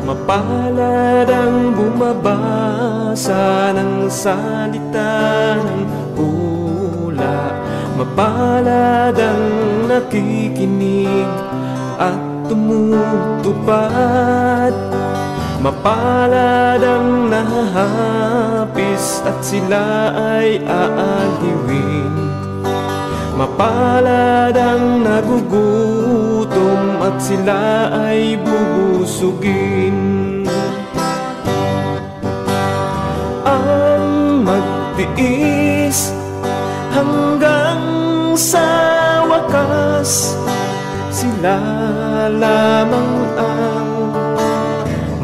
Mapalad ang bumabasa ng salita ng hula. Mapalad ang nakikinig at tumutupad. Mapalad ang nahahapis at sila ay aaliwin. Mapalad ang nagugutom at sila ay bubusugin. Ang magtiis hanggang sa wakas, sila lamang ang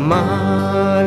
maliligtas.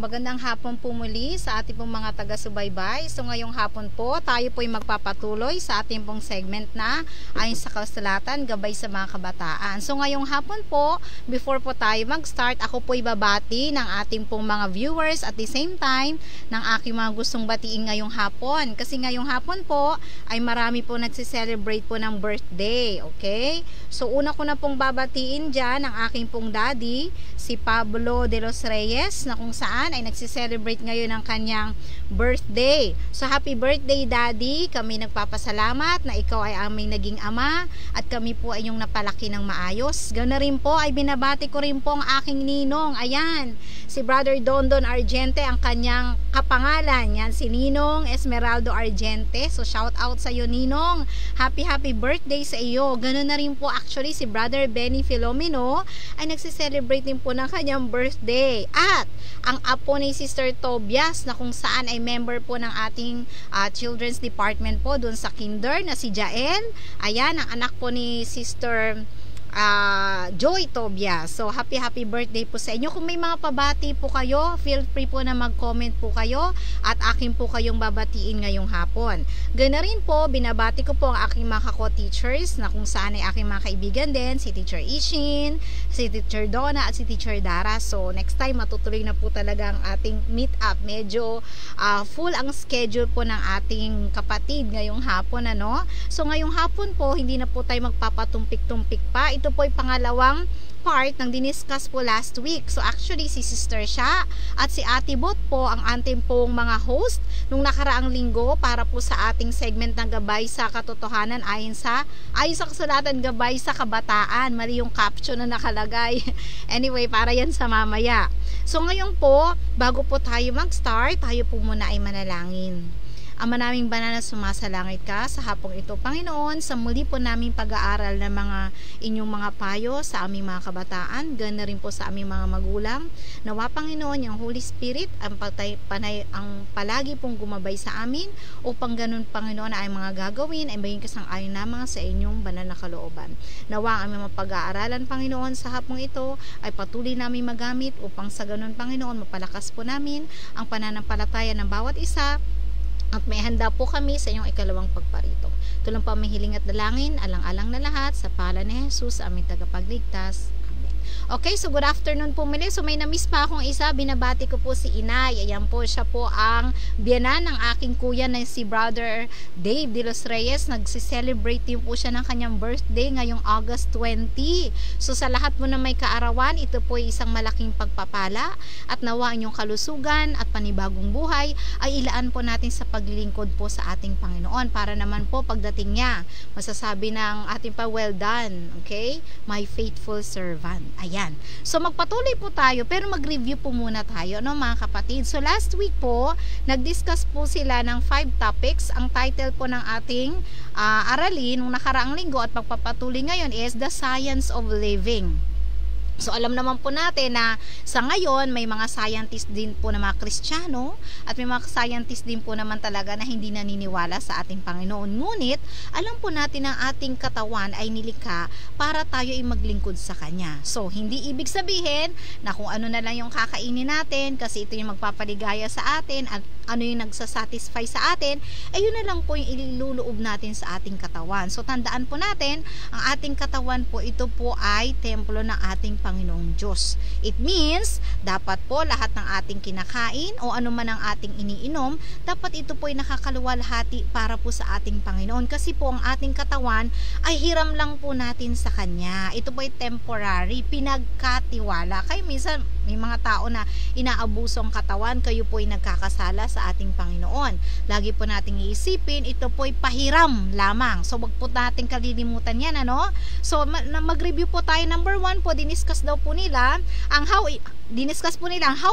Magandang hapon po muli sa ating pong mga taga-subaybay. So ngayong hapon po, tayo po'y magpapatuloy sa ating pong segment na ayon sa kasulatan, gabay sa mga kabataan. So ngayong hapon po, before po tayo mag-start, ako po'y babati ng ating pong mga viewers at the same time ng aking mga gustong batiin ngayong hapon. Kasi ngayong hapon po ay marami po nagsiselebrate po ng birthday. Okay? So una ko na pong babatiin dyan ang aking pong daddy, si Pablo de los Reyes, na kung saan ay nagsiselebrate ngayon ng kanyang birthday. So happy birthday daddy, kami nagpapasalamat na ikaw ay aming naging ama at kami po ay yung napalaki ng maayos. Ganoon rin po ay binabati ko rin po ang aking ninong, ayan, si Brother Dondon Argente, ang kanyang kapangalan, yan si Ninong Esmeraldo Argente. So shout out sa iyo Ninong, happy birthday sa iyo. Ganoon na rin po actually si Brother Benny Filomeno ay nagsiselebrate din po ng kanyang birthday. At ang apo ni Sister Tobias na kung saan ay member po ng ating children's department po doon sa kinder na si Jael. Ayan, ang anak po ni Sister Joy Tobias. So happy birthday po sa inyo. Kung may mga pabati po kayo, feel free po na mag-comment po kayo at akin po kayong babatiin ngayong hapon. Gana rin po, binabati ko po ang aking mga kako-teachers na kung saan ay aking mga kaibigan din, si Teacher Ishin, si Teacher Donna at si Teacher Dara. So next time matutuloy na po talaga ang ating meet up. Medyo full ang schedule po ng ating kapatid ngayong hapon, ano? So ngayong hapon po, hindi na po tayo magpapatumpik-tumpik pa. Ito po ay pangalawang part ng diniscuss po last week. So actually si Sister Sha at si Ate Bot po ang ating pong mga host nung nakaraang linggo para po sa ating segment ng Gabay sa Katotohanan ayon sa kasulatan, Gabay sa Kabataan. Mali yung caption na nakalagay. Anyway, para yan sa mamaya. So ngayon po, bago po tayo mag-start, tayo po muna ay manalangin. Ama naming banal na sumasalangit ka sa hapong ito, Panginoon, sa muli po naming pag-aaral ng mga inyong mga payo sa aming mga kabataan, gana rin po sa aming mga magulang. Nawa, Panginoon, yung Holy Spirit ang palagi pong gumabay sa amin upang ganun, Panginoon, na ay mga gagawin ay maging kasang-ayon lamang sa inyong banal na kalooban. Nawa ang aming mapag-aaralan, Panginoon, sa hapong ito ay patuloy namin magamit upang sa ganun, Panginoon, mapalakas po namin ang pananampalataya ng bawat isa. At may handa po kami sa inyong ikalawang pagparito. Ito lang po ang hiling at dalangin, alang-alang na lahat, sa pangalan ni Jesus, aming tagapagligtas. Okay, so good afternoon po muli. So may na-miss pa akong isa, binabati ko po si Inay. Ayan po, siya po ang biyanan ng aking kuya na si Brother Dave de los Reyes. Nagsi-celebrate din po siya ng kanyang birthday ngayong August 20. So sa lahat mo na may kaarawan, ito po ay isang malaking pagpapala at nawa inyong kalusugan at panibagong buhay ay ilaan po natin sa paglilingkod po sa ating Panginoon para naman po pagdating niya, masasabi ng ating pa, well done, okay? My faithful servant. Ayan. So magpatuloy po tayo pero mag-review po muna tayo, no mga kapatid. So last week po, nag-discuss po sila ng 5 topics. Ang title po ng ating aralin nung nakaraang linggo at pagpapatuloy ngayon is The Science of Living. So alam naman po natin na sa ngayon may mga scientist din po na mga Kristiyano at may mga scientist din po naman talaga na hindi naniniwala sa ating Panginoon. Ngunit alam po natin na ating katawan ay nilikha para tayo ay maglingkod sa Kanya. So hindi ibig sabihin na kung ano na lang yung kakainin natin kasi ito yung magpapaligaya sa atin at ano yung nagsasatisfy sa atin, ay yun na lang po yung iluloob natin sa ating katawan. So tandaan po natin, ang ating katawan po, ito po ay templo ng ating Panginoong Diyos. It means, dapat po lahat ng ating kinakain o ano man ang ating iniinom, dapat ito po ay nakakaluwalhati para po sa ating Panginoon. Kasi po ang ating katawan ay hiram lang po natin sa Kanya. Ito po ay temporary, pinagkatiwala. Kaya minsan, may mga tao na inaabuso ang katawan, kayo po ay nagkakasala sa ating Panginoon. Lagi po nating iisipin, ito po ay pahiram lamang. So, wag po natin kalilimutan yan, ano? So, mag-review po tayo. Number 1 po, diniscuss daw po nila ang how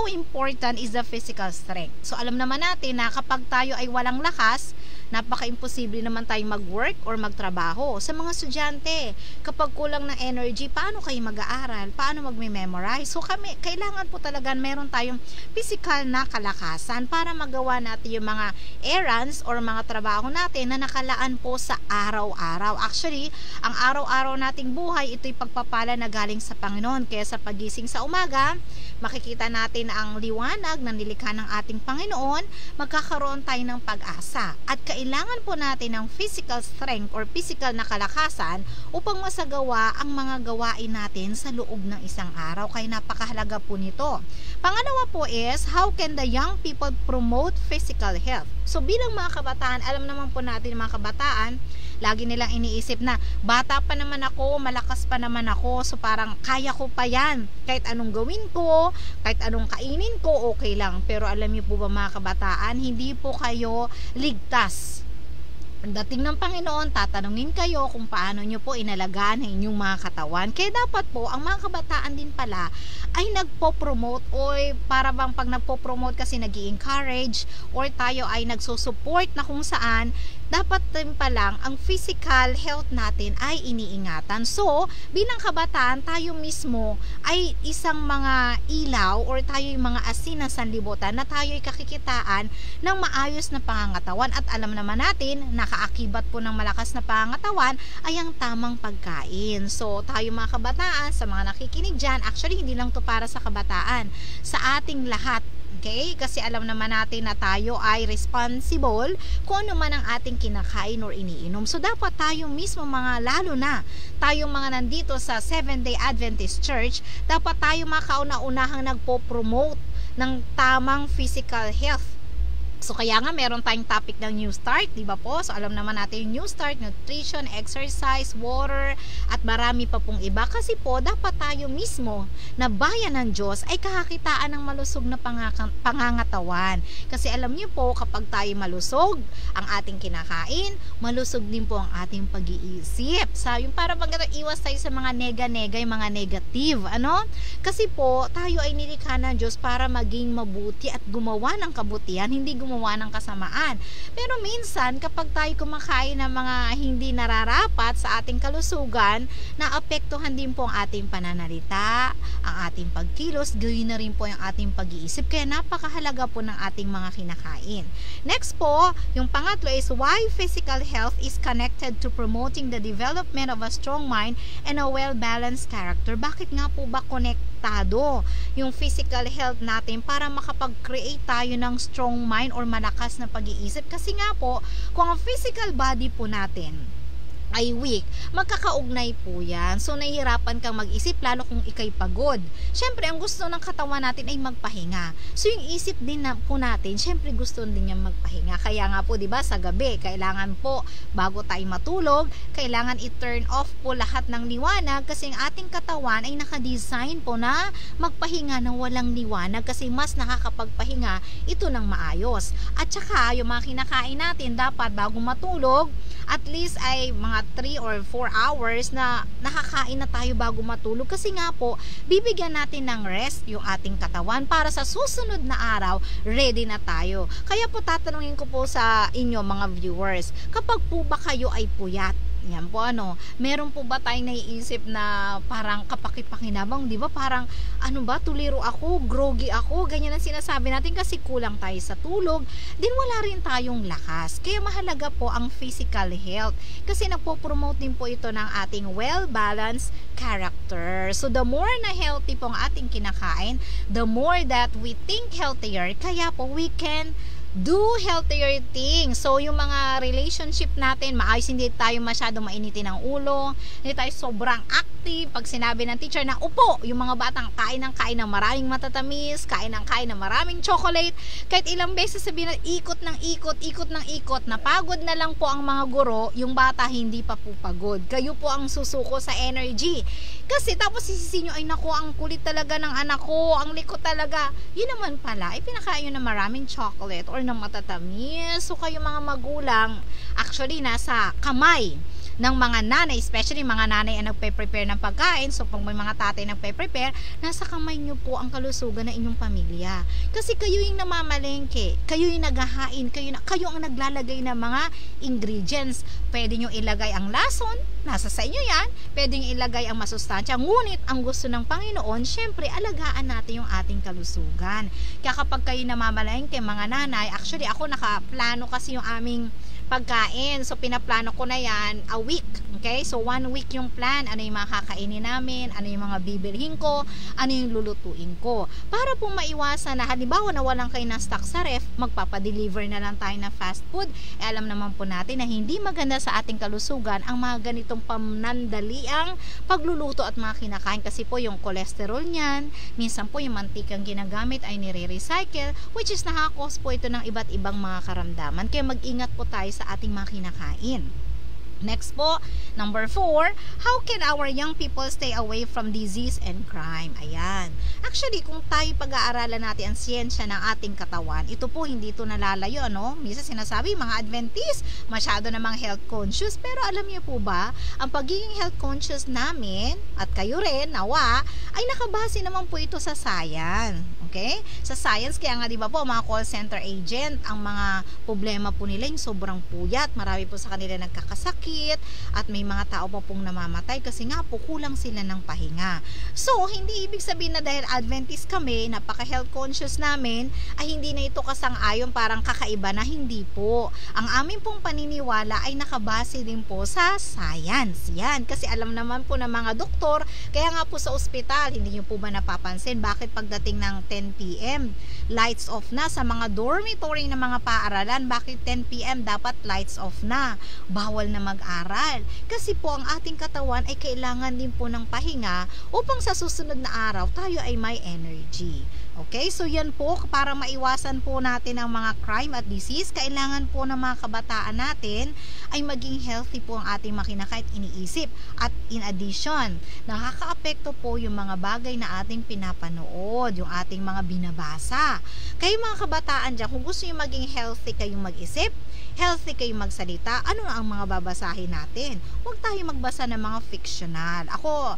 important is the physical strength. So, alam naman natin na kapag tayo ay walang lakas, napaka-imposible naman tayong mag-work or magtrabaho. Sa mga estudyante, kapag kulang ng energy, paano kayo mag-aaral? Paano mag-memorize? So kailangan po talaga meron tayong physical na kalakasan para magawa natin yung mga errands or mga trabaho natin na nakalaan po sa araw-araw. Actually, ang araw-araw nating buhay, ito'y pagpapala na galing sa Panginoon. Kaya sa pagising sa umaga, makikita natin ang liwanag ng nilikha ng ating Panginoon, magkakaroon tayo ng pag-asa. At kailangan po natin ng physical strength or physical na kalakasan upang masagawa ang mga gawain natin sa loob ng isang araw. Kaya napakahalaga po nito. Pangalawa po is, how can the young people promote physical health? So bilang mga kabataan, alam naman po natin mga kabataan, lagi nilang iniisip na bata pa naman ako, malakas pa naman ako, so parang kaya ko pa yan. Kahit anong gawin ko, kahit anong kainin ko, okay lang. Pero alam niyo po ba mga kabataan, hindi po kayo ligtas. Dating ng Panginoon, tatanungin kayo kung paano nyo po inalagaan ang inyong mga katawan. Kaya dapat po, ang mga kabataan din pala ay nagpo-promote o para bang pag nagpo-promote kasi nag-i-encourage or tayo ay nagsusupport na kung saan dapat din pa lang ang physical health natin ay iniingatan. So, bilang kabataan, tayo mismo ay isang mga ilaw or tayo yung mga asin ng sanlibutan na tayo ay kakikitaan ng maayos na pangangatawan. At alam naman natin, nakaakibat po ng malakas na pangangatawan ay ang tamang pagkain. So, tayo mga kabataan, sa mga nakikinig dyan, actually hindi lang to para sa kabataan, sa ating lahat. Okay? Kasi alam naman natin na tayo ay responsible kung ano man ang ating kinakain or iniinom. So, dapat tayo mismo mga, lalo na tayo mga nandito sa Seventh-day Adventist Church, dapat tayo mga kauna-unahang nagpo-promote ng tamang physical health. So, kaya nga meron tayong topic ng New Start, di ba po? So, alam naman natin yung New Start, nutrition, exercise, water, at marami pa pong iba. Kasi po, dapat tayo mismo na bayan ng Diyos ay kakakitaan ng malusog na pangangatawan. Kasi alam niyo po, kapag tayo malusog ang ating kinakain, malusog din po ang ating pag-iisip. So, yung para iwas tayo sa mga nega-nega, yung mga negative, ano? Kasi po, tayo ay nilikha ng Diyos para maging mabuti at gumawa ng kabutihan, hindi gumawa ng kasamaan. Pero minsan, kapag tayo kumakain ng mga hindi nararapat sa ating kalusugan, naapektuhan din po ang ating pananalita, ang ating pagkilos, gayon na rin po yung ating pag-iisip. Kaya napakahalaga po ng ating mga kinakain. Next po, yung pangatlo is why physical health is connected to promoting the development of a strong mind and a well-balanced character. Bakit nga po ba konektado yung physical health natin para makapag-create tayo ng strong mind or malakas na pag-iisip? Kasi nga po, kung ang physical body po natin ay weak, magkakaugnay po yan. So, nahihirapan kang mag-isip, lalo kung ikay pagod. Siyempre, ang gusto ng katawan natin ay magpahinga. So, yung isip din na po natin, siyempre gusto din niya magpahinga. Kaya nga po, di ba, sa gabi, kailangan po, bago tayo matulog, kailangan i-turn off po lahat ng liwanag kasi ang ating katawan ay nakadesign po na magpahinga ng walang liwanag kasi mas nakakapagpahinga ito ng maayos. At saka, yung mga kinakain natin, dapat bago matulog, at least ay mga 3 or 4 hours na nakakain na tayo bago matulog kasi nga po, bibigyan natin ng rest yung ating katawan para sa susunod na araw, ready na tayo. Kaya po tatanungin ko po sa inyo mga viewers, kapag po ba kayo ay puyat? Yan po ano, meron po ba tayong naiisip na parang kapakipakinabang, di ba? Parang ano ba, tuliro ako, groggy ako, ganyan ang sinasabi natin kasi kulang tayo sa tulog, din wala rin tayong lakas. Kaya mahalaga po ang physical health kasi nagpo-promote din po ito ng ating well-balanced character. So the more na healthy po ang ating kinakain, the more that we think healthier, kaya po we can do healthier things. So, yung mga relationship natin, maayos, hindi tayo masyadong mainitin ang ulo, hindi tayo sobrang active. Pag sinabi ng teacher na upo, yung mga batang kain ng maraming matatamis, kain ng maraming chocolate, kahit ilang beses sabihin na ikot ng ikot, napagod na lang po ang mga guro, yung bata hindi pa po pagod. Kayo po ang susuko sa energy. Kasi tapos sisisi nyo, ay naku, ang kulit talaga ng anak ko, ang likot talaga. Yun naman pala, ipinakain nyo na maraming chocolate or ng matatamis. So kayo mga magulang, actually nasa kamay ng mga nanay, especially mga nanay ang nagpe-prepare ng pagkain. So pag may mga tatay nagpe-prepare, nasa kamay nyo po ang kalusugan ng inyong pamilya. Kasi kayo yung namamalengke, kayo yung naghahain, kayo ang naglalagay ng mga ingredients. Pwede nyo ilagay ang lason, nasa sa inyo yan. Pwede nyo ilagay ang masustansya. Ngunit ang gusto ng Panginoon, syempre alagaan natin yung ating kalusugan. Kaya kapag kayo namamalengke, mga nanay, actually ako nakaplano kasi yung aming pagkain. So, pinaplano ko na yan a week. Okay? So, 1 week yung plan. Ano yung mga kakainin namin, ano yung mga bibilhin ko, ano yung lulutuin ko. Para po maiwasan na, halimbawa na walang kayo ng stock sa ref, magpapadeliver na lang tayo ng fast food. Alam naman po natin na hindi maganda sa ating kalusugan ang mga ganitong panandaliang pagluluto at mga kinakain. Kasi po yung cholesterol niyan, minsan po yung mantikang ginagamit ay nire-recycle, which is nakakos po ito ng iba't ibang mga karamdaman. Kaya mag-ingat po tayo sa ating mga kinakain. Next po, number 4, how can our young people stay away from disease and crime? Ayan. Actually, kung tayo pag-aaralan natin ang siyensya ng ating katawan, ito po hindi ito nalalayo, no? Minsan sinasabi, mga Adventist, masyado namang health conscious. Pero alam niyo po ba, ang pagiging health conscious namin, at kayo rin, nawa, ay nakabase naman po ito sa science. Okay? Sa science, kaya nga diba po, mga call center agent, ang mga problema po nila yung sobrang puyat, marami po sa kanila nagkakasakit, at may mga tao pa pong namamatay kasi nga po kulang sila ng pahinga. So, hindi ibig sabihin na dahil Adventist kami, napaka-health conscious namin, ay hindi na ito kasang-ayon, parang kakaiba na, hindi po. Ang amin pong paniniwala ay nakabase din po sa science. Yan. Kasi alam naman po ng mga doktor, kaya nga po sa ospital, hindi nyo po ba napapansin, bakit pagdating ng 10 p.m. lights off na sa mga dormitory ng mga paaralan? Bakit 10 p.m. dapat lights off na? Bawal na mag-aral. Kasi po ang ating katawan ay kailangan din po ng pahinga upang sa susunod na araw tayo ay may energy. Okay, so yan po, para maiwasan po natin ang mga crime at disease, kailangan po ng mga kabataan natin ay maging healthy po ang ating makinakait iniisip. At in addition, nakakaapekto po yung mga bagay na ating pinapanood, yung ating mga binabasa. Kayo mga kabataan dyan, kung gusto nyo maging healthy kayong mag-isip, healthy kayong magsalita, ano ang mga babasahin natin? Huwag tayo magbasa ng mga fictional. Ako,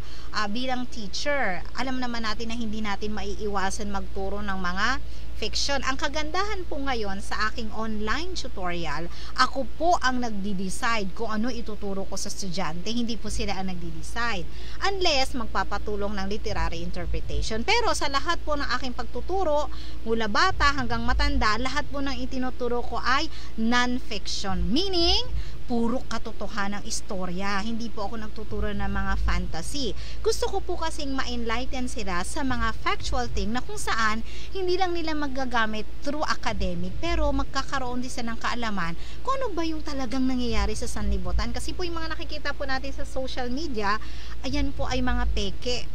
bilang teacher, alam naman natin na hindi natin maiiwasan magturo ng mga fiction. Ang kagandahan po ngayon sa aking online tutorial, ako po ang nagdi-decide kung ano ituturo ko sa estudyante. Hindi po sila ang nagdi-decide. Unless magpapatulong ng literary interpretation. Pero sa lahat po ng aking pagtuturo, mula bata hanggang matanda, lahat po ng itinuturo ko ay non-fiction. Meaning, puro katotohanang istorya. Hindi po ako nagtuturo ng mga fantasy. Gusto ko po kasing ma-enlighten sila sa mga factual thing na kung saan hindi lang nila magagamit through academic, pero magkakaroon din sila ng kaalaman kung ano ba yung talagang nangyayari sa sanlibutan. Kasi po yung mga nakikita po natin sa social media, ayan po ay mga peke.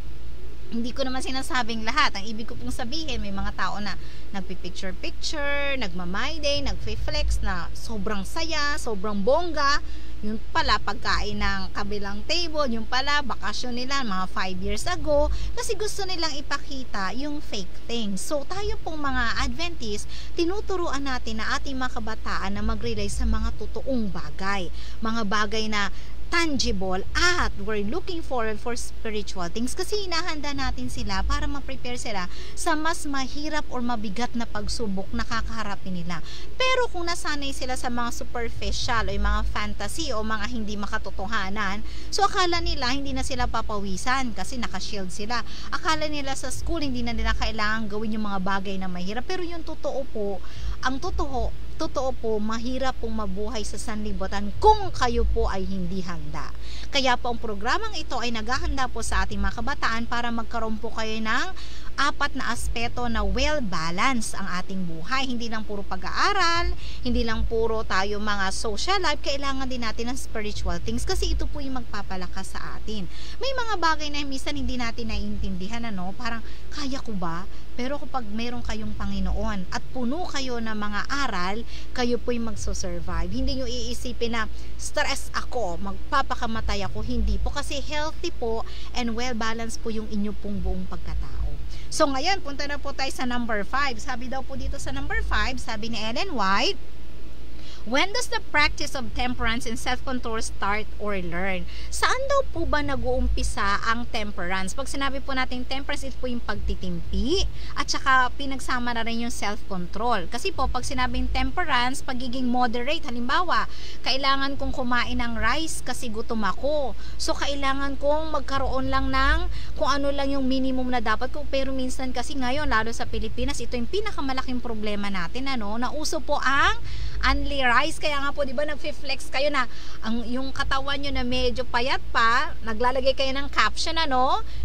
Hindi ko naman sinasabing lahat. Ang ibig ko pong sabihin, may mga tao na nagpipicture-picture, nagma-my day, nagfe-flex na sobrang saya, sobrang bongga. Yung pala, pagkain ng kabilang table, yung pala, bakasyon nila mga 5 years ago, kasi gusto nilang ipakita yung fake things. So, tayo pong mga Adventist, tinuturuan natin na ating mga kabataan na mag-rely sa mga totoong bagay. Mga bagay na tangible, at we're looking forward for spiritual things kasi hinahanda natin sila para ma-prepare sila sa mas mahirap or mabigat na pagsubok na kakaharapin nila. Pero kung nasanay sila sa mga superficial o yung mga fantasy o mga hindi makatotohanan, so akala nila hindi na sila papawisan kasi nakashield sila. Akala nila sa school hindi na nila kailangan gawin yung mga bagay na mahirap. Pero yung totoo po, ang totoo po, mahirap pong mabuhay sa sanlibutan kung kayo po ay hindi handa. Kaya po ang programang ito ay naghahanda po sa ating mga kabataan para magkaroon po kayo ng apat na aspeto na well-balanced ang ating buhay. Hindi lang puro pag-aaral, hindi lang puro tayo mga social life, kailangan din natin ng spiritual things kasi ito po yung magpapalakas sa atin. May mga bagay na minsan hindi natin naiintindihan, parang kaya ko ba? Pero kapag meron kayong Panginoon at puno kayo ng mga aral, kayo po'y magsusurvive. Hindi nyo iisipin na stress ako, magpapakamatay ako. Hindi po, kasi healthy po and well-balanced po yung inyo pong buong pagkatao. So ngayon, punta na po tayo sa number 5. Sabi daw po dito sa number 5, sabi ni Ellen White, when does the practice of temperance and self-control start or learn? Saan daw po ba nag-uumpisa ang temperance? Pag sinabi po natin temperance, ito po yung pagtitimpi at saka pinagsama na rin yung self-control. Kasi po, pag sinabing temperance, pagiging moderate, halimbawa, kailangan kong kumain ng rice kasi gutom ako. So, kailangan kong magkaroon lang ng kung ano lang yung minimum na dapat ko. Pero minsan kasi ngayon, lalo sa Pilipinas, ito yung pinakamalaking problema natin, nauso po ang only rice. Kaya nga po, di ba, nagfi-flex kayo na yung katawan nyo na medyo payat pa, naglalagay kayo ng caption,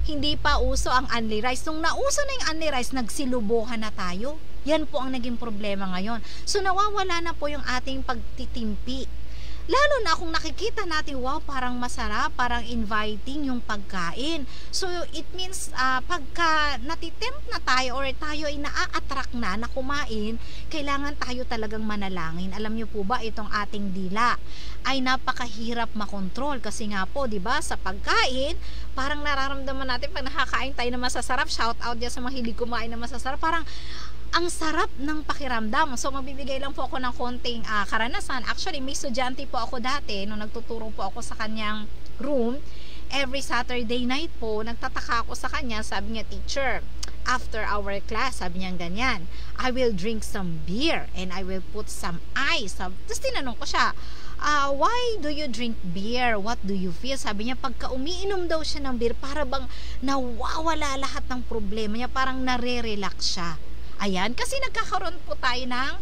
hindi pa uso ang only rice. Nung nauso na yung only rice, nagsilubuhan na tayo. Yan po ang naging problema ngayon. So, nawawala na po yung ating pagtitimpi. Lalo na kung nakikita natin, wow, parang masarap, parang inviting yung pagkain. So, it means, pagka natitempt na tayo or tayo ay naa-attract na kumain, kailangan tayo talagang manalangin. Alam niyo po ba, itong ating dila ay napakahirap makontrol. Kasi nga po, di ba, sa pagkain, parang nararamdaman natin pag nakakain tayo na masasarap, shout out dyan sa mga hilig kumain na masasarap, parang ang sarap ng pakiramdam. So, magbibigay lang po ako ng konting karanasan. Actually, may estudyante po ako dati, nung nagtuturo po ako sa kanyang room, every Saturday night po, nagtataka ako sa kanya, sabi niya, teacher, after our class, sabi niya ganyan, I will drink some beer and I will put some ice. Tapos tinanong ko siya, why do you drink beer? What do you feel? Sabi niya, pagka umiinom daw siya ng beer, para bang nawawala lahat ng problema niya, parang nare-relax siya. Ayan, kasi nagkakaroon po tayo ng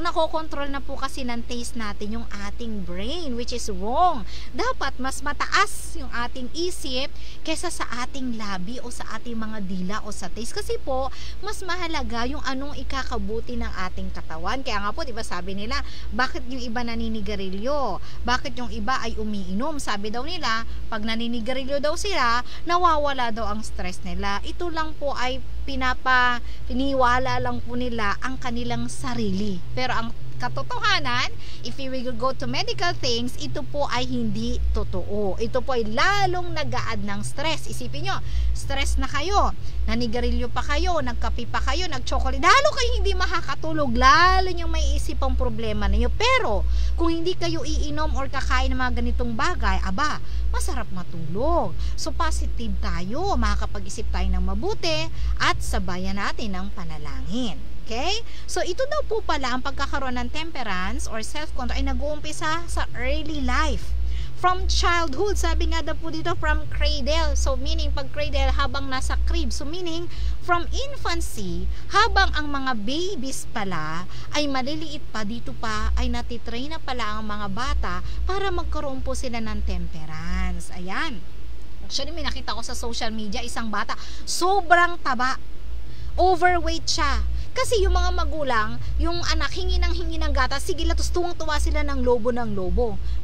nakokontrol na po kasi ng taste natin yung ating brain, which is wrong. Dapat mas mataas yung ating isip kesa sa ating labi o sa ating mga dila o sa taste. Kasi po, mas mahalaga yung anong ikakabuti ng ating katawan. Kaya nga po, di ba sabi nila, bakit yung iba naninigarilyo? Bakit yung iba ay umiinom? Sabi daw nila, pag naninigarilyo daw sila, nawawala daw ang stress nila. Ito lang po ay piniwala lang po nila ang kanilang sarili. Pero ang katotohanan, if we will go to medical things, ito po ay hindi totoo. Ito po ay lalong nag-a-add ng stress. Isipin nyo, stress na kayo, nanigarilyo pa kayo, nagkape pa kayo, nag-chocolate, lalo kayo hindi makakatulog, lalo nyong may isip ang problema ninyo. Pero, kung hindi kayo iinom or kakain ng mga ganitong bagay, masarap matulog. So, positive tayo, makakapag-isip tayo ng mabuti, at sabayan natin ng panalangin. Okay? So, ito daw po pala ang pagkakaroon ng temperance or self-control ay nag-uumpisa sa early life. From childhood, sabi nga daw po dito, from cradle. So, meaning, pag cradle, habang nasa crib. So, meaning, from infancy, habang ang mga babies pala ay maliliit pa, dito pa, ay natitrain na pala ang mga bata para magkaroon po sila ng temperance. Ayan. Actually, may nakita ko sa social media, isang bata, sobrang taba. Overweight siya. Kasi yung mga magulang, yung anak, hingi ng gatas, sige latos, tuwang-tuwa sila ng lobo.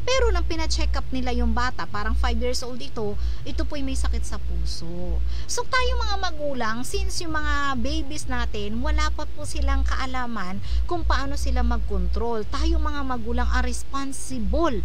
Pero nang pina-check up nila yung bata, parang 5 years old ito po'y may sakit sa puso. So tayo mga magulang, since yung mga babies natin, wala pa po silang kaalaman kung paano sila mag-control. Tayo mga magulang are responsible.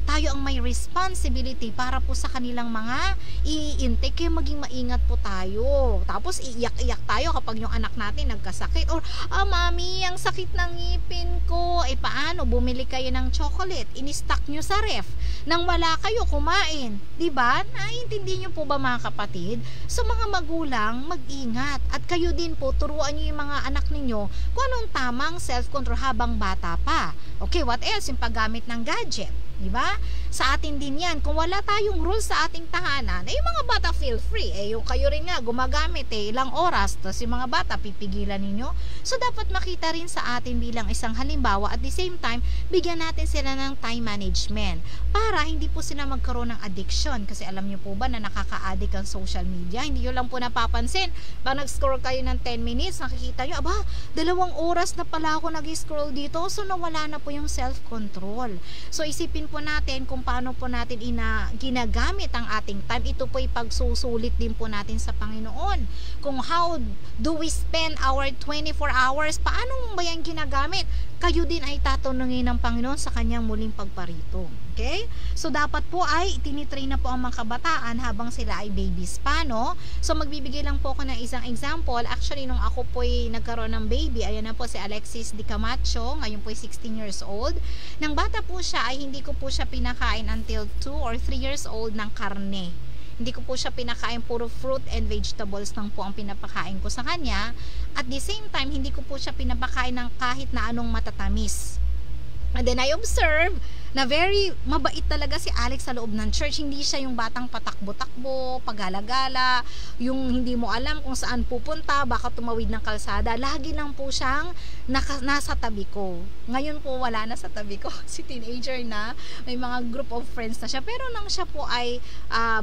Tayo ang may responsibility para po sa kanilang mga i-intake. Kaya maging maingat po tayo. Tapos iiyak-iyak tayo kapag yung anak natin nagkasakit. Or, mami, ang sakit ng ngipin ko. Paano? Bumili kayo ng chocolate. In-stock nyo sa ref. Nang wala kayo, kumain. Diba? Naiintindihan nyo po ba mga kapatid? So mga magulang, mag-ingat. At kayo din po, turuan nyo yung mga anak ninyo kung anong tamang self-control habang bata pa. Okay, what else? Yung paggamit ng gadget. Diba? Sa atin din yan. Kung wala tayong rules sa ating tahanan, yung mga bata feel free. Yung kayo rin nga, gumagamit ilang oras, tapos yung mga bata, pipigilan ninyo. So, dapat makita rin sa atin bilang isang halimbawa, at the same time, bigyan natin sila ng time management para hindi po sila magkaroon ng addiction. Kasi alam nyo po ba na nakaka-addict ang social media? Hindi nyo lang po napapansin. Pag nag-scroll kayo ng 10 minutes, nakikita nyo, 2 oras na pala ako nag-scroll dito. So, nawala na po yung self-control. So, isipin po natin kung paano po natin ginagamit ang ating time. Ito po ay pagsusulit din po natin sa Panginoon. Kung how do we spend our 24 hours, paano ba yan ginagamit? Kayo din ay tatanungin ng Panginoon sa kanyang muling pagparito. Okay? So, dapat po ay tinitrain na po ang mga kabataan habang sila ay babies pa, no? So, magbibigay lang po ako ng isang example. Actually, nung ako po ay nagkaroon ng baby, ayan na po si Alexis Di Camacho, ngayon po ay 16 years old. Nang bata po siya, ay hindi ko po siya pinakain until 2 or 3 years old ng karne. Hindi ko po siya pinakain, puro fruit and vegetables lang po ang pinapakain ko sa kanya. At the same time, hindi ko po siya pinapakain ng kahit na anong matatamis. And then I observe na very mabait talaga si Alex sa loob ng church. Hindi siya yung batang patakbo-takbo, pagala-gala, yung hindi mo alam kung saan pupunta, baka tumawid ng kalsada. Lagi lang po siyang nasa tabi ko. Ngayon po wala na sa tabi ko. Si teenager na, may mga group of friends na siya. Pero nang siya po ay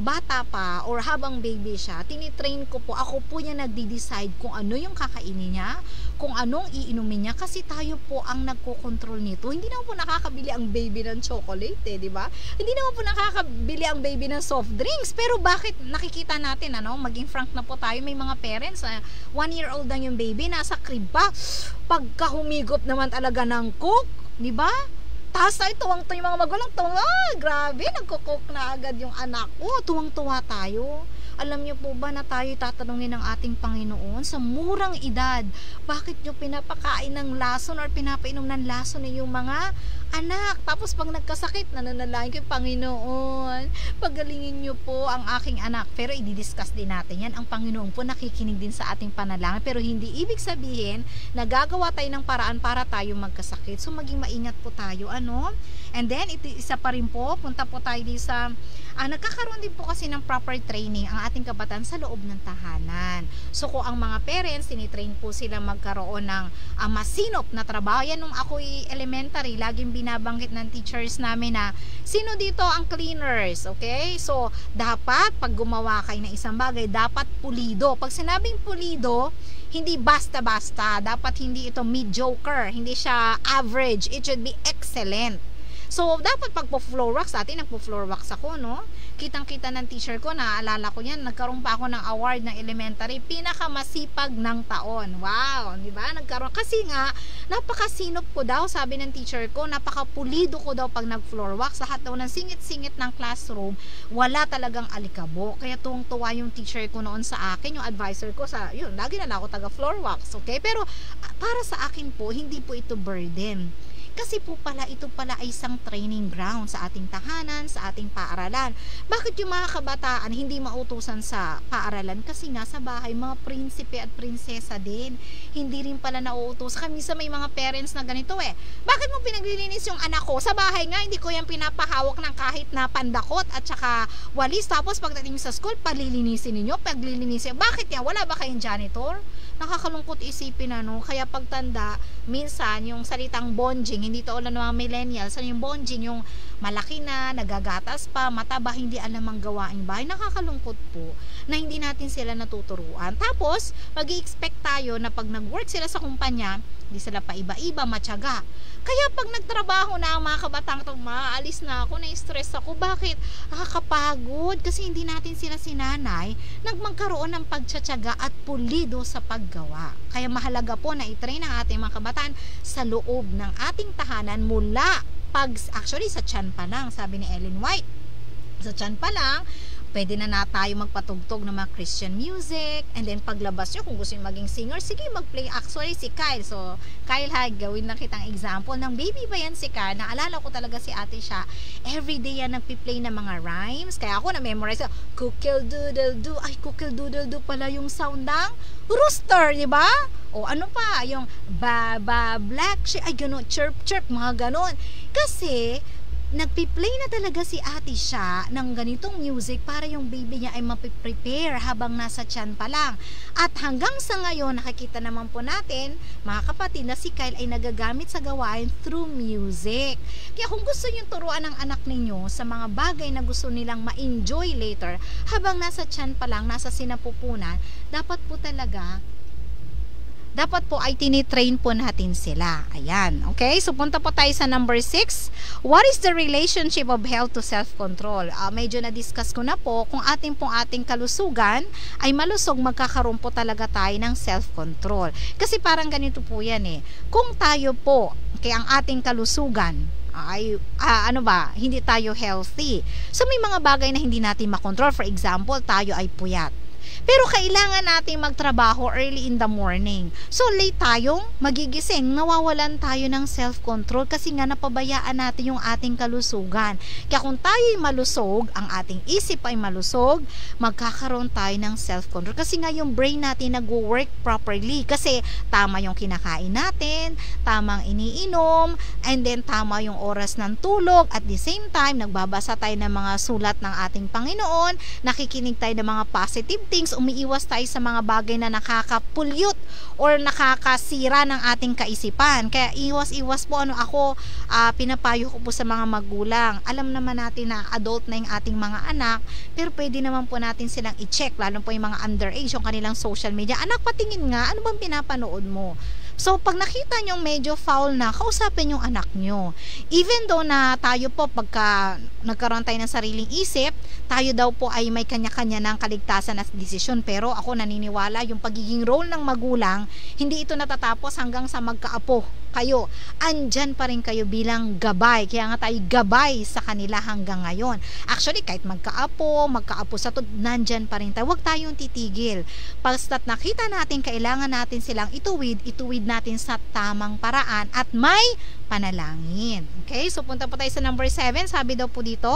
bata pa or habang baby siya, tinitrain ko po. Ako po niya nagdi-decide kung ano yung kakainin niya, kung anong iinumin niya, kasi tayo po ang nagko-control nito. Hindi naman po nakakabili ang baby ng chocolate, di ba? Hindi naman po nakakabili ang baby ng soft drinks. Pero bakit nakikita natin, maging frank na po tayo, may mga parents, 1-year-old lang yung baby, nasa crib pa. Pagka humigop naman talaga ng coke, di ba? Tapos ay tuwang-tuwa yung mga magulang, grabe, nagko-coke na agad yung anak ko. Tuwang-tuwa tayo. Alam niyo po ba na tayo tatanungin ng ating Panginoon sa murang edad, bakit niyo pinapakain ng lason or pinapainom ng lason yung mga anak? Tapos pag nagkasakit, nananalangin ko, Panginoon, pagalingin niyo po ang aking anak. Pero i-discuss din natin yan. Ang Panginoon po nakikinig din sa ating panalangin, pero hindi ibig sabihin na gagawa tayo ng paraan para tayo magkasakit. So maging maingat po tayo, And then, isa pa rin po, punta po tayo di sa, nagkakaroon din po kasi ng proper training ang ating kabataan sa loob ng tahanan. So, kung ang mga parents, tinitrain po sila magkaroon ng masinop na trabaho. Yan, nung ako'y elementary, laging binabanggit ng teachers namin na, sino dito ang cleaners? Okay? So, dapat, pag gumawa kayo ng isang bagay, dapat pulido. Pag sinabing pulido, hindi basta-basta. Dapat hindi ito mediocre. Hindi siya average. It should be excellent. So, dapat pag po-floor wax, atin nagpo-floor wax ako, no? Kitang-kita ng teacher ko, naalala ko yan, nagkaroon pa ako ng award ng elementary, pinakamasipag ng taon. Wow, di ba? Nagkaroon, kasi nga, napakasinop ko daw, sabi ng teacher ko, napakapulido ko daw pag nag-floor wax. Lahat daw ng singit-singit ng classroom, wala talagang alikabo. Kaya tuwang-tuwa yung teacher ko noon sa akin, yung advisor ko, lagi na ako taga-floor wax, okay? Pero, para sa akin po, hindi po ito burden. Kasi po pala, ito pala ay isang training ground sa ating tahanan, sa ating paaralan. Bakit yung mga kabataan hindi mautusan sa paaralan? Kasi nga sa bahay, mga prinsipe at prinsesa din. Hindi rin pala nauutos. Kami sa may mga parents na ganito Bakit mo pinaglilinis yung anak ko? Sa bahay nga, hindi ko yan pinapahawak ng kahit na pandakot at saka walis. Tapos pagdating sa school, palilinisin ninyo, paglilinisin. Bakit yan? Wala ba kayong janitor? Nakakalungkot isipin, Kaya pagtanda, minsan yung salitang bonjing, hindi to ulan ng mga millennials, yung bonjing, yung malaki na, nagagatas pa, mataba, hindi alam ang gawaing bahay. Nakakalungkot po na hindi natin sila natuturuan. Tapos, mag-i-expect tayo na pag nag-work sila sa kumpanya, hindi sila pa iba-iba, matyaga. Kaya pag nagtrabaho na ang mga kabatang ito, maalis na ako, na-stress ako. Bakit? Nakakapagod kasi hindi natin sila sinanay nagmagkaroon ng pagtsatsaga at pulido sa paggawa. Kaya mahalaga po na i-train ang ating mga kabataan sa loob ng ating tahanan mula actually sa tiyan pa lang, sabi ni Ellen White. Sa tiyan pa lang, pwede na tayo magpatugtog ng mga Christian music, and then paglabas nyo, kung gusto nyo maging singer, sige, mag-play. Actually, si Kyle, so, Kyle, gawin lang kitang example, ng baby ba yan si Kyle, naalala ko talaga si ate siya, everyday yan nagpi-play ng mga rhymes, kaya ako na-memorize, kukil-doodle-doo, ay, kukil-doodle-doo pala yung sound ng rooster, di ba? O ano pa, yung ba-ba-black sheep, ay gano'n, chirp-chirp, mga gano'n. Kasi, nagpi-play na talaga si ate siya ng ganitong music para yung baby niya ay mapiprepare habang nasa tiyan pa lang. At hanggang sa ngayon, nakikita naman po natin, mga kapatid, na si Kyle ay nagagamit sa gawain through music. Kaya kung gusto nyo turuan ng anak ninyo sa mga bagay na gusto nilang ma-enjoy later, habang nasa tiyan pa lang, nasa sinapupunan, dapat po ay tinitrain po natin sila. Ayan. Okay? So, punta po tayo sa number 6. What is the relationship of health to self-control? Medyo na-discuss ko na po, kung ating kalusugan ay malusog, magkakaroon po talaga tayo ng self-control. Kasi parang ganito po yan eh. Kung tayo po, kaya ang ating kalusugan, ay hindi tayo healthy. So, may mga bagay na hindi natin makontrol. For example, tayo ay puyat. Pero kailangan nating magtrabaho early in the morning. So late tayong magigising, nawawalan tayo ng self-control kasi nga napabayaan natin yung ating kalusugan. Kaya kung tayo ay malusog, ang ating isip ay malusog, magkakaroon tayo ng self-control. Kasi nga yung brain natin nag-work properly. Kasi tama yung kinakain natin, tamang iniinom, and then tama yung oras ng tulog. At the same time, nagbabasa tayo ng mga sulat ng ating Panginoon, nakikinig tayo ng mga positive things, umiiwas tayo sa mga bagay na nakaka-pollute or nakakasira ng ating kaisipan. Kaya iwas-iwas po pinapayo ko po sa mga magulang. Alam naman natin na adult na yung ating mga anak, pero pwede naman po natin silang i-check, lalo po yung mga underage, yung kanilang social media. Anak, patingin nga, ano bang pinapanood mo? So, pag nakita nyo medyo foul na, kausapin yung anak nyo. Even though na tayo po, pagka nagkaroon tayo ng sariling isip, tayo daw po ay may kanya-kanya ng kaligtasan at desisyon. Pero ako naniniwala, yung pagiging role ng magulang, hindi ito natatapos hanggang sa magkaapo kayo. Andyan pa rin kayo bilang gabay. Kaya nga tayo gabay sa kanila hanggang ngayon. Actually, kahit magkaapo sa nandyan pa rin tayo. Huwag tayong titigil. Basta't nakita natin, kailangan natin silang ituwid natin sa tamang paraan at may panalangin. Okay? So, punta po tayo sa number 7. Sabi daw po dito,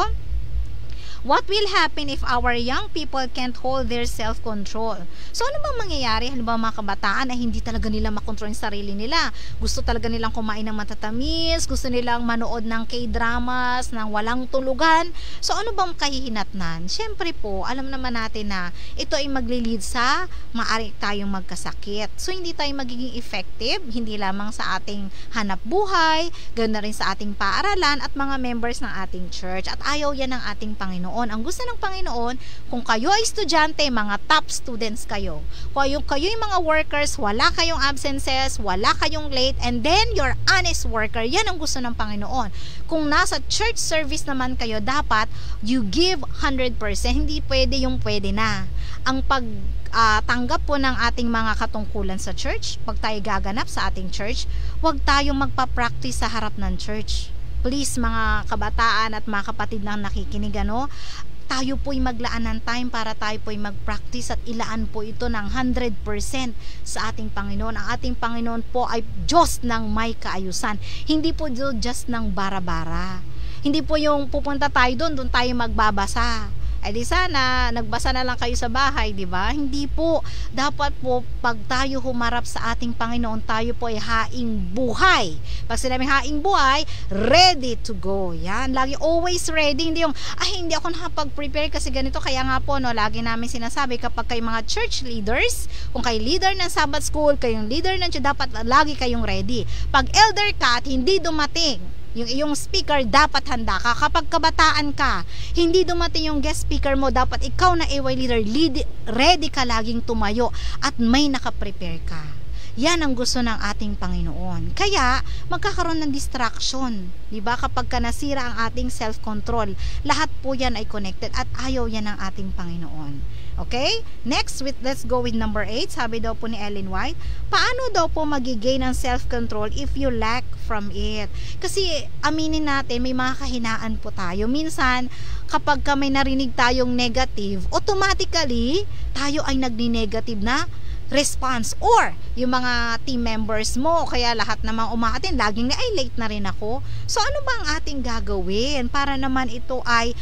what will happen if our young people can't hold their self-control? So, ano bang mangyayari? Halimbawa mga kabataan na hindi talaga nila makontrol yung sarili nila. Gusto talaga nilang kumain ng matatamis, gusto nilang manood ng K-dramas, ng walang tulugan. So, ano bang kahihinatnan? Siyempre po, alam naman natin na ito ay maglilid sa maaari tayong magkasakit. So, hindi tayo magiging effective, hindi lamang sa ating hanap buhay, ganoon na rin sa ating paaralan at mga members ng ating church. At ayaw yan ng ating Panginoon. Ang gusto ng Panginoon, kung kayo ay estudyante, mga top students kayo. Kung kayo yung mga workers, wala kayong absences, wala kayong late, and then you're honest worker. Yan ang gusto ng Panginoon. Kung nasa church service naman kayo, dapat you give 100%. Hindi pwede yung pwede na. Ang pagtanggap po ng ating mga katungkulan sa church, pag tayo gaganap sa ating church, huwag tayong magpa-practice sa harap ng church. Please, mga kabataan at mga kapatid na nakikinig, tayo po'y maglaan ng time para tayo po'y mag-practice at ilaan po ito ng 100% sa ating Panginoon. Ang ating Panginoon po ay Diyos ng may kaayusan. Hindi po Diyos ng bara-bara. Hindi po yung pupunta tayo doon tayo magbabasa. Di sana, nagbasa na lang kayo sa bahay, di ba? Hindi po. Dapat po, pag tayo humarap sa ating Panginoon, tayo po ay haing buhay. Pag sinabing haing buhay, ready to go. Yan. Lagi always ready. Hindi yung, hindi ako nakapag-prepare kasi ganito. Kaya nga po, lagi namin sinasabi, kapag kayo mga church leaders, kung kayo leader ng Sabbath School, kayong leader ng church, dapat lagi kayong ready. Pag elder ka at hindi dumating, yung iyong speaker, dapat handa ka. Kapag kabataan ka, hindi dumating yung guest speaker mo, dapat ikaw na AY leader, ready ka laging tumayo at may nakaprepare ka. Yan ang gusto ng ating Panginoon. Kaya, magkakaroon ng distraction. Diba? Kapag nasira ang ating self-control, lahat po yan ay connected at ayaw yan ng ating Panginoon. Okay? Next, let's go with number 8. Sabi daw po ni Ellen White, paano daw po magigain ng self-control if you lack from it? Kasi, aminin natin, may mga kahinaan po tayo. Minsan, kapag may narinig tayong negative, automatically, tayo ay nagni-negative na response, or yung mga team members mo, kaya lahat namang umaattend, laging na, ay late na rin ako. So ano ba ang ating gagawin para naman ito ay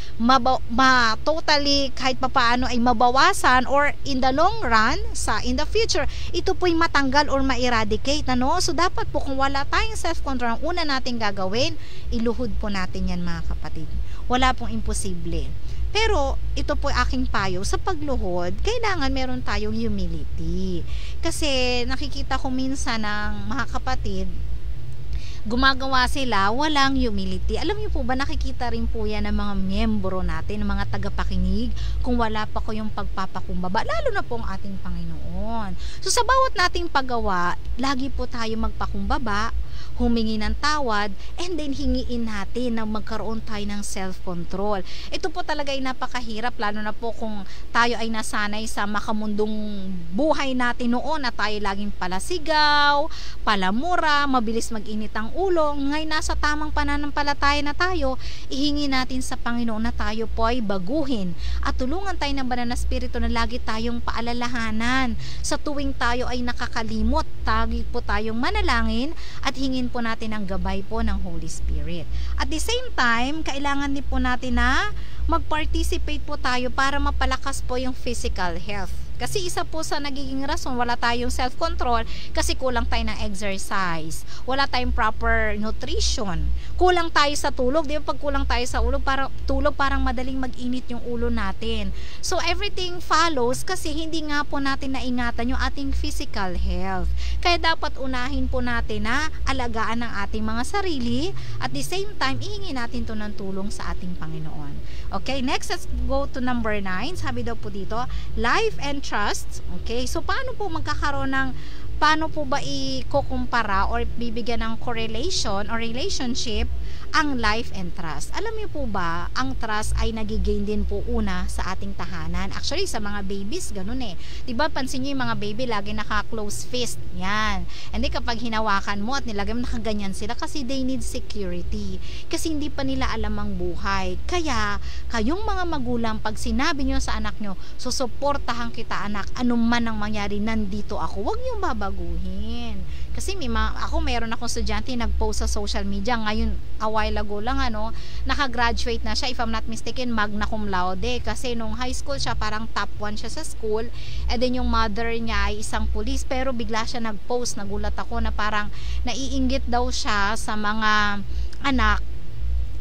totally kahit papaano ay mabawasan, or in the long run, in the future, ito po'y matanggal or ma-eradicate, ano? So dapat po kung wala tayong self-control, ang una natin gagawin, iluhod po natin yan, mga kapatid. Wala pong imposible. Pero ito po aking payo, sa pagluhod, kailangan meron tayong humility. Kasi nakikita ko minsan ng mga kapatid, gumagawa sila, walang humility. Alam niyo po ba, nakikita rin po yan ng mga miyembro natin, ng mga tagapakinig, kung wala pa ko yung pagpapakumbaba, lalo na po ang ating Panginoon. So sa bawat nating paggawa, lagi po tayo magpakumbaba, humingi ng tawad, and then hingiin natin na magkaroon tayo ng self-control. Ito po talaga ay napakahirap, lalo na po kung tayo ay nasanay sa makamundong buhay natin noon na tayo laging palasigaw, palamura, mabilis mag-init ang ulo. Ngayon nasa tamang pananampalataya na tayo, ihingi natin sa Panginoon na tayo po ay baguhin at tulungan tayo ng Banal na Espiritu na lagi tayong paalalahanan sa tuwing tayo ay nakakalimot. Lagi po tayong manalangin at hingin po natin ang gabay po ng Holy Spirit. At the same time, kailangan din po natin na mag-participate po tayo para mapalakas po yung physical health. Kasi isa po sa nagiging rason, wala tayong self-control kasi kulang tayo ng exercise, wala tayong proper nutrition, kulang tayo sa tulog. Di ba pag kulang tayo sa tulog, parang madaling mag-init yung ulo natin. So everything follows kasi hindi nga po natin naingatan yung ating physical health. Kaya dapat unahin po natin na alagaan ang ating mga sarili, at the same time, ihingi natin to ng tulong sa ating Panginoon. Okay, next, let's go to number 9. Sabi daw po dito, life and trust. Okay, so paano po paano po ba ikukumpara or bibigyan ng correlation or relationship ang life and trust? Alam niyo po ba, ang trust ay nagigain din po una sa ating tahanan. Actually, sa mga babies, ganun eh. Diba, pansin niyo yung mga baby, lagi naka-close fist. Yan. And then kapag hinawakan mo at nilagay mo, nakaganyan sila kasi they need security. Kasi hindi pa nila alam ang buhay. Kaya, kayong mga magulang, pag sinabi niyo sa anak niyo, susuportahan kita anak, anuman ang mangyari, nandito ako. Huwag niyo babaguhin. Kasi meron akong estudyante nag-post sa social media ngayon, a while ago lang, nakagraduate na siya, if I'm not mistaken, magna cum laude, kasi nung high school siya, parang top 1 siya sa school, and then yung mother niya ay isang pulis, pero bigla siya nag-post, nagulat ako na parang naiinggit daw siya sa mga anak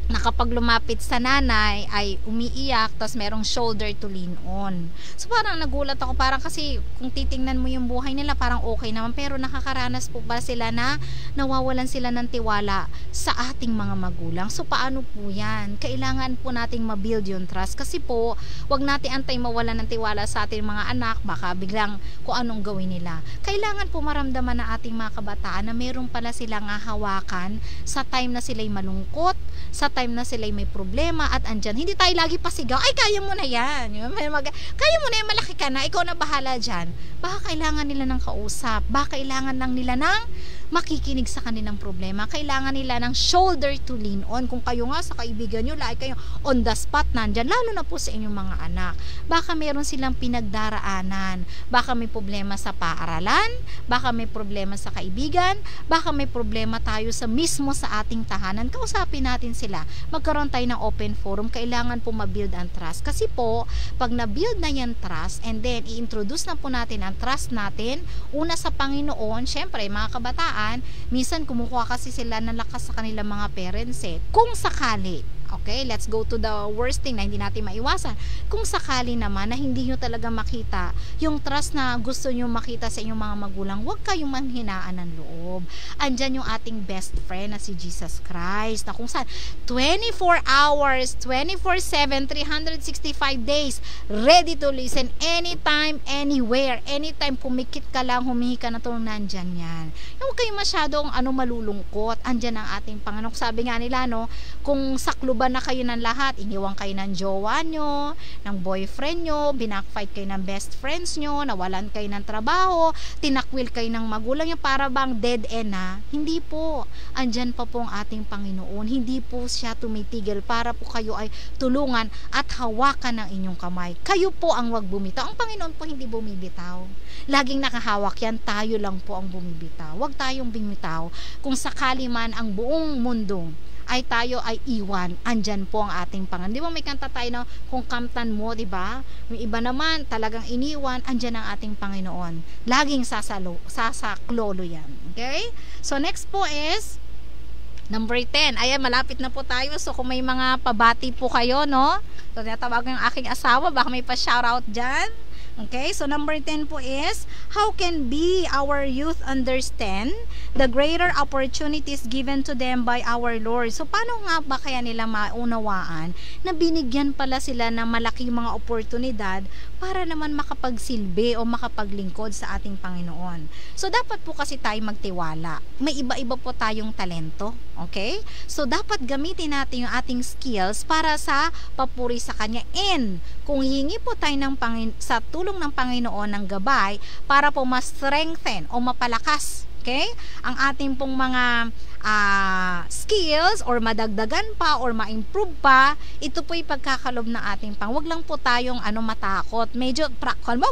na kapag lumapit sa nanay ay umiiyak, tapos merong shoulder to lean on. So parang nagulat ako, parang kasi kung titingnan mo yung buhay nila parang okay naman, pero nakakaranas po ba sila na nawawalan sila ng tiwala sa ating mga magulang? So paano po yan? Kailangan po nating mabuild yung trust, kasi po wag natin antay mawalan ng tiwala sa ating mga anak, baka biglang kung anong gawin nila. Kailangan po maramdaman na ating mga kabataan na meron pala silang hawakan sa time na sila'y malungkot, sa time na sila may problema, at andyan, hindi tayo lagi pasigaw, ay kaya mo na yan, kaya mo na yan, malaki ka na, ikaw na bahala dyan. Baka kailangan nila ng kausap, baka kailangan lang nila ng makikinig sa kanilang problema, kailangan nila ng shoulder to lean on. Kung kayo nga sa kaibigan nyo, like kayo on the spot nandyan, lalo na po sa inyong mga anak, baka meron silang pinagdaraanan, baka may problema sa paaralan, baka may problema sa kaibigan, baka may problema tayo mismo sa ating tahanan. Kausapin natin sila, magkaroon tayo ng open forum. Kailangan po mabuild ang trust, kasi po pag na-build na yan trust, and then i-introduce na po natin ang trust natin una sa Panginoon. Syempre mga kabataan, minsan kumukuha kasi sila ng lakas sa kanilang mga parents kung sakali. Okay, let's go to the worst thing na hindi natin maiwasan. Kung sakali naman na hindi nyo talaga makita yung trust na gusto nyo makita sa inyong mga magulang, huwag kayong manghinaan ng loob. Andyan yung ating best friend na si Jesus Christ, na kung saan 24 hours, 24/7, 365 days, ready to listen anytime, anywhere. Anytime pumikit ka lang, humihi ka na tulong, nandyan yan. Huwag kayong masyadong malulungkot. Andyan ang ating Panginoon. Sabi nga nila, kung saklo Nagluba na kayo ng lahat, iniwan kayo ng jowa nyo, ng boyfriend nyo, binakfight kayo ng best friends nyo, nawalan kayo ng trabaho, tinakwil kayo ng magulang nyo, para bang dead end na? Hindi po. Andyan pa po ang ating Panginoon. Hindi po siya tumitigil para po kayo ay tulungan at hawakan ng inyong kamay. Kayo po ang wag bumitaw. Ang Panginoon po hindi bumibitaw. Laging nakahawak yan, tayo lang po ang bumibitaw. Wag tayong bumitaw. Kung sakali man ang buong mundo ay tayo ay iwan, andyan po ang ating Panginoon. Di ba may kanta tayo na kung kamtan mo, di ba? Yung iba naman talagang iniwan, andyan ang ating Panginoon. Laging sasaklolo yan. Okay? So next po is number 10. Ayan, malapit na po tayo. So kung may mga pabati po kayo, no? So tinatawagan yung aking asawa, baka may pa-shoutout dyan. Okay, so number 10 po is, how can be our youth understand the greater opportunities given to them by our Lord? So paano nga ba kaya nila maunawaan na binigyan pala sila ng malaking mga oportunidad para naman makapagsilbi o makapaglingkod sa ating Panginoon? So dapat po kasi tayo magtiwala. May iba-iba po tayong talento. Okay? So dapat gamitin natin yung ating skills para sa papuri sa Kanya. And kung hihingi po tayo sa tulong ng Panginoon ng gabay para po ma-strengthen o mapalakas, okay, ang ating pong mga skills or madagdagan pa or ma-improve pa, ito po yung pagkakalob ng ating Wag lang po tayong matakot. Medyo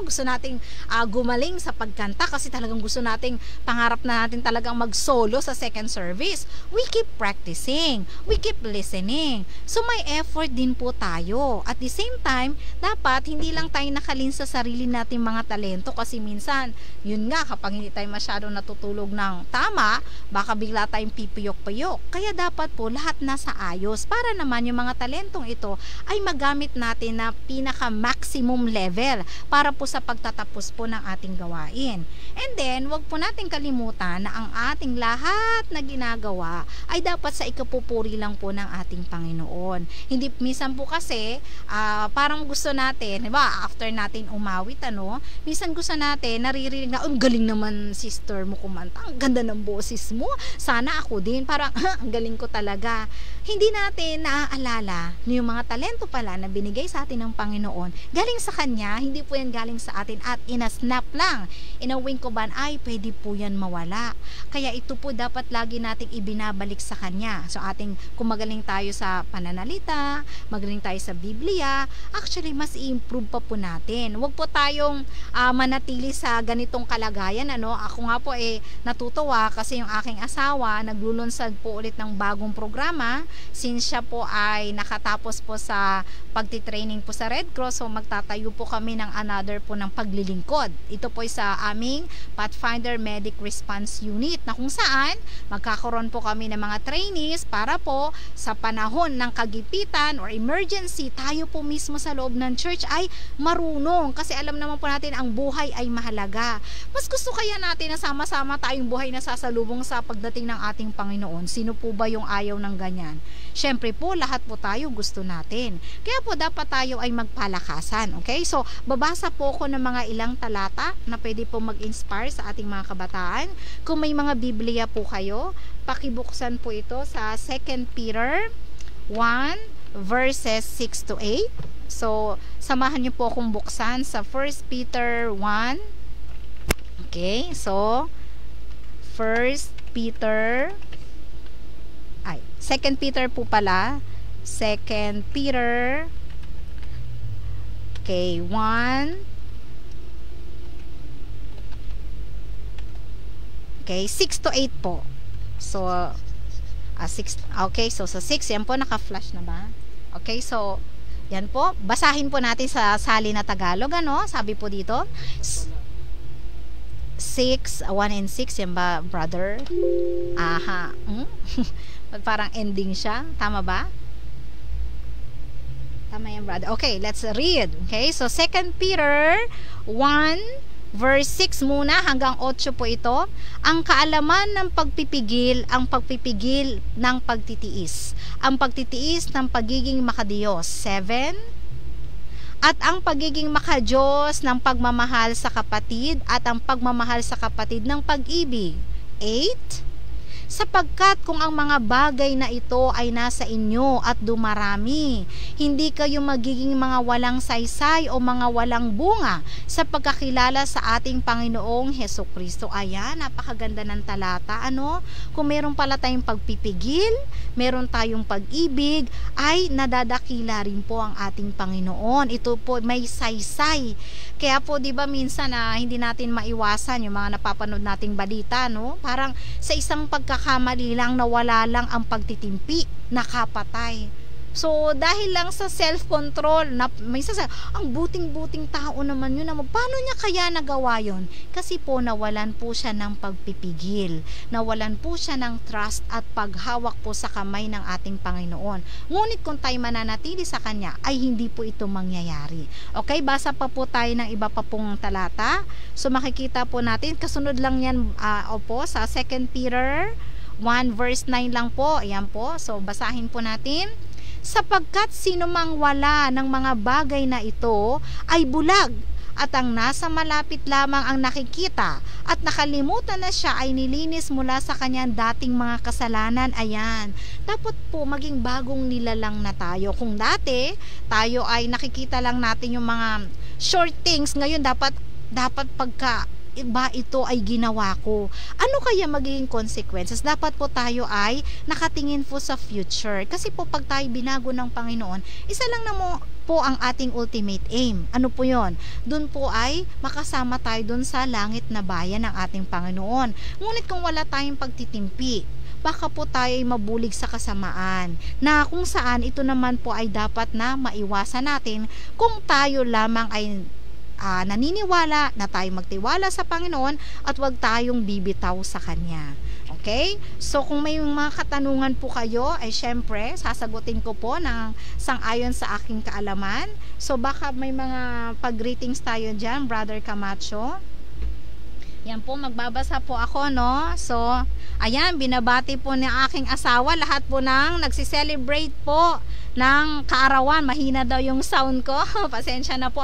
gusto nating gumaling sa pagkanta kasi talagang gusto nating pangarap na natin talagang mag-solo sa second service. We keep practicing. We keep listening. So may effort din po tayo. At the same time, dapat hindi lang tayo nakalin sa sarili nating mga talento kasi minsan, yun nga, kapag hindi tayo masyadong natutulog ng tama, baka bigla tayong pipiyok-payok. Kaya dapat po lahat nasa ayos para naman yung mga talentong ito ay magamit natin na pinaka-maximum level para po sa pagtatapos po ng ating gawain. And then, wag po natin kalimutan na ang ating lahat na ginagawa ay dapat sa ikapupuri lang po ng ating Panginoon. Hindi, minsan po kasi, parang gusto natin, diba, after natin umawit, minsan gusto natin, naririnig na, ang galing naman sister mo kumanta, ang ganda ng boses mo, sana ako din, parang ang galing ko talaga. Hindi natin naaalala na yung mga talento pala na binigay sa atin ng Panginoon, galing sa Kanya, hindi po yan galing sa atin at in-snap lang, in a wink of an eye, pwede po yan mawala. Kaya ito po dapat lagi nating ibinabalik sa Kanya. So kung magaling tayo sa pananalita, magaling tayo sa Biblia, actually mas i-improve pa po natin. Huwag po tayong manatili sa ganitong kalagayan. Ako nga po natutuwa kasi yung aking asawa naglulunsad po ulit ng bagong programa since siya po ay nakatapos po sa pagtitraining po sa Red Cross. So magtatayo po kami ng another po ng paglilingkod. Ito po ay sa aming Pathfinder Medic Response Unit na kung saan magkakaroon po kami ng mga trainees para po sa panahon ng kagipitan or emergency, tayo po mismo sa loob ng church ay marunong kasi alam naman po natin ang buhay ay mahalaga. Mas gusto kaya natin na sama-sama tayong buhay na sasalubong sa pagdating ng ating Panginoon. Sino po ba yung ayaw ng ganyan? Syempre po, lahat po tayo gusto natin. Kaya po dapat tayo ay magpalakasan. Okay? So, babasa po ako ng mga ilang talata na pwede po mag-inspire sa ating mga kabataan. Kung may mga Biblia po kayo, pakibuksan po ito sa 2 Peter 1 verses 6 to 8. So, samahan niyo po akong buksan sa 1 Peter 1. Okay? So, 2 Peter po pala. 2 Peter 1 6 to 8 po. So 6. Okay, so sa 6 yan po naka-flash na ba? Okay, so yan po, basahin po natin sa salin na Tagalog, sabi po dito 6, 1 and 6, yan ba, brother? Aha. Parang ending siya. Tama ba? Tama yan, brother. Okay, let's read. Okay, so 2 Peter 1 verse 6 muna hanggang 8 po ito. Ang kaalaman ng pagpipigil, ang pagpipigil ng pagtitiis. Ang pagtitiis ng pagiging makadiyos. 7. At ang pagiging makadiyos ng pagmamahal sa kapatid at ang pagmamahal sa kapatid ng pag-ibig. 8. sapagkat kung ang mga bagay na ito ay nasa inyo at dumarami, hindi kayo magiging mga walang saysay o mga walang bunga sa pagkakilala sa ating Panginoong Hesukristo. Ayan, napakaganda ng talata. Kung meron pala tayong pagpipigil, meron tayong pag-ibig, ay nadadakila rin po ang ating Panginoon. Ito po may saysay. Kaya po 'di ba minsan hindi natin maiwasan yung mga napapanood nating balita, parang sa isang pagkakamali lang nawala lang ang pagtitimpi, nakapatay. So dahil lang sa self-control, may ang buting-buting tao naman yun, paano niya kaya nagawa yun? Kasi po nawalan po siya ng pagpipigil, nawalan po siya ng trust at paghawak po sa kamay ng ating Panginoon. Ngunit kung tayo mananatili sa Kanya, ay hindi po ito mangyayari. Okay, basa pa po tayo ng iba pa pong talata. So makikita po natin, kasunod lang yan sa 2 Peter 1 verse 9 lang po. Ayan po, so basahin po natin. Sapagkat sino mang wala ng mga bagay na ito ay bulag, at ang nasa malapit lamang ang nakikita, at nakalimutan na siya ay nilinis mula sa kanyang dating mga kasalanan. Ayan, dapat po maging bagong nilalang na tayo. Kung dati tayo ay nakikita lang natin yung mga short things, ngayon dapat pagka iba ito ay ginawa ko, ano kaya magiging consequences? Dapat po tayo ay nakatingin po sa future. Kasi po pag tayo binago ng Panginoon, isa lang na po ang ating ultimate aim. Ano po yon? Doon po ay makasama tayo doon sa langit na bayan ng ating Panginoon. Ngunit kung wala tayong pagtitimpi, baka po tayo ay mabulig sa kasamaan, na kung saan ito naman po ay dapat na maiwasan natin kung tayo lamang ay naniniwala na tayo magtiwala sa Panginoon at wag tayong bibitaw sa Kanya. Okay? So kung may mga katanungan po kayo, ay syempre sasagutin ko po ng sang-ayon sa aking kaalaman. So baka may mga pag-greetings tayo dyan, Brother Camacho. Yan po, magbabasa po ako, So ayan, binabati po ng aking asawa, lahat po ng nagsiselebrate po ng kaarawan. Mahina daw yung sound ko. Pasensya na po,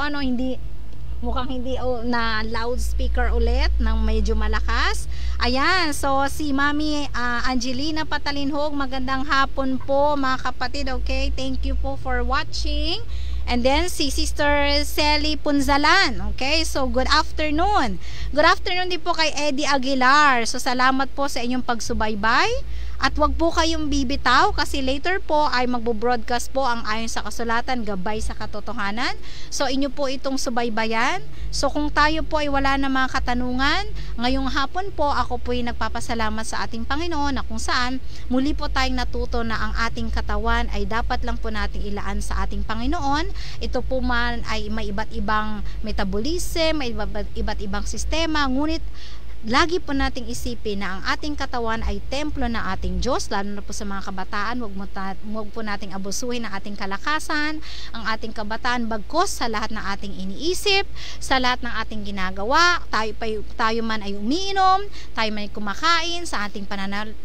mukhang hindi na loudspeaker ulit ng medyo malakas. Ayan, so si Mami Angelina Patalinhog, magandang hapon po mga kapatid. Okay, thank you po for watching. And then si Sister Sally Punzalan. Okay, so good afternoon. Good afternoon din po kay Eddie Aguilar. So salamat po sa inyong pagsubaybay. At wag po kayong bibitaw kasi later po ay magbo-broadcast po ang Ayon sa Kasulatan, Gabay sa Katotohanan. So inyo po itong subaybayan. So kung tayo po ay wala na mga katanungan, ngayong hapon po ako po ay nagpapasalamat sa ating Panginoon na kung saan muli po tayong natuto na ang ating katawan ay dapat lang po nating ilaan sa ating Panginoon. Ito po man ay may iba't ibang metabolism, may iba't ibang sistema, ngunit lagi po nating isipin na ang ating katawan ay templo ng ating Diyos, lalo na po sa mga kabataan. Huwag po nating abusuhin ang ating kalakasan, ang ating kabataan, bagkos sa lahat ng ating iniisip, sa lahat ng ating ginagawa. Tayo man ay umiinom, tayo man ay kumakain, sa ating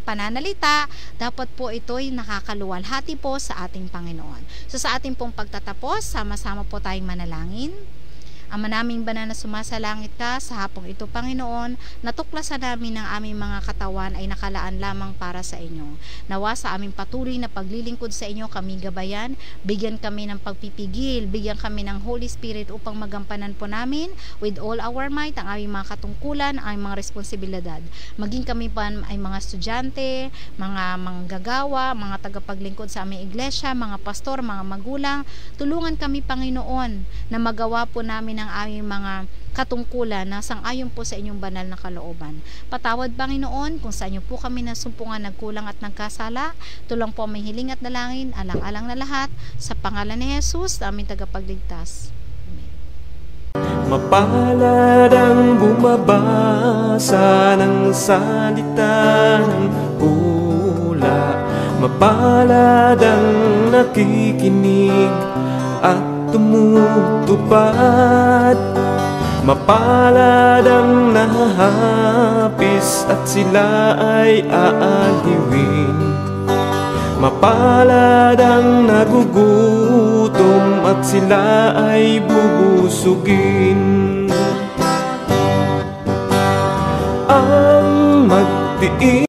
pananalita, dapat po ito'y nakakaluwalhati po sa ating Panginoon. So sa ating pong pagtatapos, sama-sama po tayong manalangin. Ama naming banal na sumasalangit ka, sa hapong ito Panginoon, natuklasan namin ng aming mga katawan ay nakalaan lamang para sa inyo. Nawa sa aming patuloy na paglilingkod sa inyo kami gabayan, bigyan kami ng pagpipigil, bigyan kami ng Holy Spirit upang magampanan po namin with all our might ang aming mga katungkulan, ang aming mga responsibilidad. Maging kami pa ay mga estudyante, mga manggagawa, mga tagapaglingkod sa aming iglesia, mga pastor, mga magulang. Tulungan kami Panginoon na magawa po namin ng aming mga katungkulan na sang-ayon po sa inyong banal na kalooban. Patawad Panginoon kung sa inyo po kami nasumpungan, nagkulang at nagkasala. Tulang po may hiling at dalangin, alang-alang na lahat, sa pangalan ni Jesus, aming tagapagligtas. Amen. Mapalad ang bumabasa ng salita ng pula, mapalad ang nakikinig at tumutupad, mapalad ang nahahapis at sila ay aaliwin, mapalad ang nagugutom at sila ay bubusugin. Ang magtiis